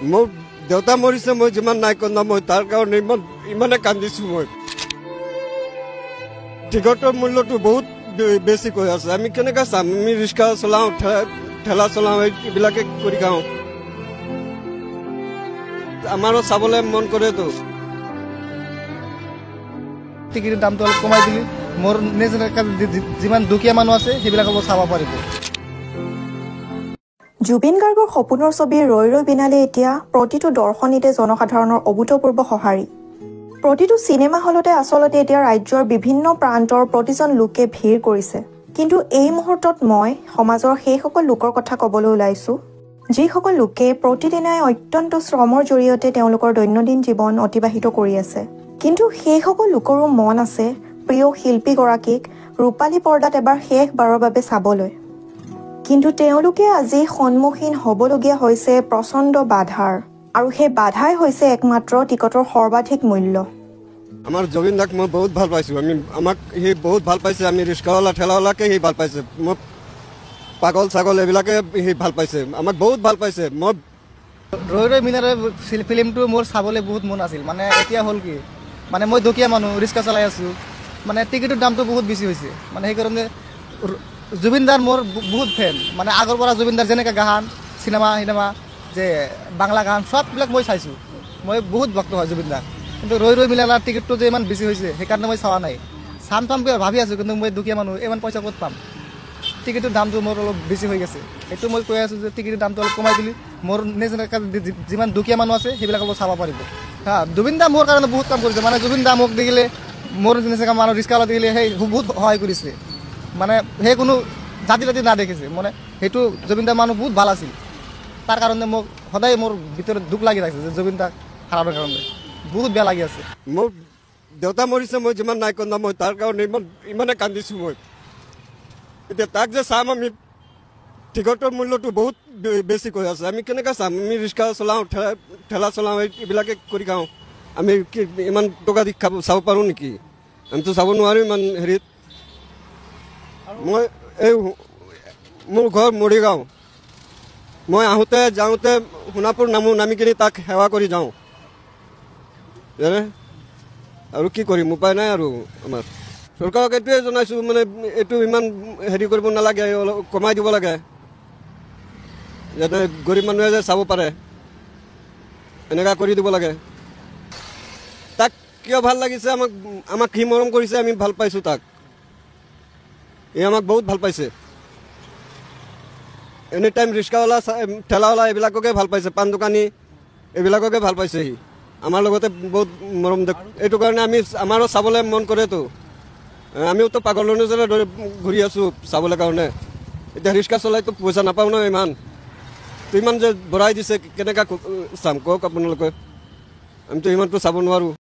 মোৰ দেউতা মৰিছে মই যিমান নাই কন্দা মই তাৰ কাৰণে ইমানে কান্দিছো মই টিকটৰ মূল্যটো বহুত বেছি কৈ আছে আমি কেনেকৈ চাম আমি ৰিক্সা চলাওঁ ঠেলা চলাওঁ এইবিলাকে কৰি খাওঁ আমাৰো চাবলৈ মন কৰেতো টিকেটৰ দামটো অলপ কমাই দিলি মোৰ নিজৰ যিমান দুখীয়া মানুহ আছে সেইবিলাক অলপ চাব পাৰিব জুবিন গাৰ্গৰ সপোনৰ ছবি ৰৈ ৰৈ বিনালে এতিয়া প্ৰতিটো দৰ্শনীতে জনসাধাৰণৰ অভূতপূৰ্ব সঁহাৰি প্ৰতিটো চিনেমা হলতে আচলতে এতিয়া ৰাজ্যৰ বিভিন্ন প্ৰান্তৰ প্ৰতিজন লোকে ভিৰ কৰিছে কিন্তু এই মুহূৰ্তত মই সমাজৰ সেই সকল লোকৰ কথা ক'বলৈ ওলাইছো যিসকল লোকে প্ৰতিদিনাই অত্যন্ত শ্ৰমৰ জৰিয়তে তেওঁলোকৰ দৈনন্দিন জীৱন অতিবাহিত কৰি আছে কিন্তু সেই সকল লোকৰো মন আছে প্ৰিয় শিল্পীগৰাকীক ৰূপালী পৰ্দাত এবাৰ শেষবাৰৰ বাবে চাবলৈ কিন্তু তেওঁলোকে আজি সন্মুখীন হ'বলগীয়া হৈছে প্ৰচণ্ড বাধাৰ আৰু সেই বাধাই হৈছে একমাত্ৰ টিকটৰ সৰ্বাধিক মূল্য আমাৰ জুবিন দাক মই বহুত ভাল পাইছোঁ আমাক সি বহুত ভাল পাইছে আমি ৰিক্সাৱালা ঠেলাৱালাকে সি ভাল পাইছে মই পাগল ছাগল এইবিলাকে সি ভাল পাইছে আমাক বহুত ভাল পাইছে মই ৰৈ ৰৈ বিনালে ফিল্মটো মোৰ চাবলৈ বহুত মন আছিল মানে এতিয়া হ'ল কি মানে মই দুখীয়া মানুহ ৰিক্সা চলাই আছোঁ মানে টিকেটৰ দামটো বহুত বেছি হৈছে মানে সেইকাৰণে জুবিন দাৰ মোৰ বহুত ফেন মানে আগৰ পৰা জুবিন দাৰ যেনেকৈ গান চিনেমা যে বাংলা গান সববিলাক মই চাইছোঁ মই বহুত ভক্ত হয় জুবিন দাৰ কিন্তু ৰৈ ৰৈ বিনালৰ টিকেটটো যে ইমান বেছি হৈছে সেইকাৰণে মই চোৱা নাই চাম ভাবি আছোঁ কিন্তু মই দুখীয়া মানুহ ইমান পইচা ক'ত পাম টিকেটৰ দামটো মোৰ অলপ বেছি হৈ গৈছে সেইটো মই কৈ আছোঁ যে টিকেটৰ দামটো অলপ কমাই দিলি মোৰ নিজৰ যিমান দুখীয়া মানুহ আছে সেইবিলাক অলপ চাব পাৰিব হা জুবিন দা মোৰ কাৰণে বহুত কাম কৰিছে মানে জুবিন দা মোক দেখিলে মোৰ নিচিনা মানুহ ৰিক্সাৱালা দেখিলে সেই বহুত সহায় কৰিছে মানে সেই কোনো জাতি নাদেখিছে মানে সেইটো জুবিন দা মানুহ বহুত ভাল আছিল তাৰ কাৰণে মোক সদায় মোৰ ভিতৰত দুখ লাগি থাকিছে যে জুবিন দাক হাৰাবৰ কাৰণে বহুত বেয়া লাগি আছে মোৰ দেউতা মৰিছে মই যিমান নাই কন্দা মই তাৰ কাৰণে ইমানে কান্দিছোঁ মই এতিয়া তাক যে চাম আমি টিকটৰ মূল্যটো বহুত বেছি কৈ আছে আমি কেনেকৈ চাম আমি ৰিক্সা চলাওঁ ঠেলা চলাওঁ এইবিলাকে কৰি খাওঁ আমি কি ইমান টকা দি চাব পাৰোঁ নেকি আমিতো চাব নোৱাৰোঁ ইমান হেৰিত মই এই মোৰ ঘৰ মৰিগাঁও মই আহোঁতে যাওঁতে সোণাপুৰ নামি কিনি তাক সেৱা কৰি যাওঁ জানে আৰু কি কৰিম উপায় নাই আৰু আমাৰ চৰকাৰক এইটোৱে জনাইছোঁ মানে এইটো ইমান হেৰি কৰিব নালাগে অলপ কমাই দিব লাগে যাতে গৰীব মানুহে যে চাব পাৰে এনেকুৱা কৰি দিব লাগে তাক কিয় ভাল লাগিছে আমাক সি মৰম কৰিছে আমি ভাল পাইছোঁ তাক এই আমাক বহুত ভাল পাইছে এনি টাইম ৰিক্সাৱালা ঠেলাৱালা এইবিলাককে ভাল পাইছে পাণ দোকানী এইবিলাককে ভাল পাইছে সি আমাৰ লগতে বহুত মৰম এইটো কাৰণে আমাৰো চাবলৈ মন কৰেতো আমিওতো পাগলৰ নিচিনা দৰে ঘূৰি আছোঁ চাবলৈ কাৰণে এতিয়া ৰিক্সা চলাইতো পইচা নাপাওঁ ন ইমান যে বঢ়াই দিছে কেনেকৈ চাম কওক আপোনালোকে আমিতো ইমানটো চাব নোৱাৰোঁ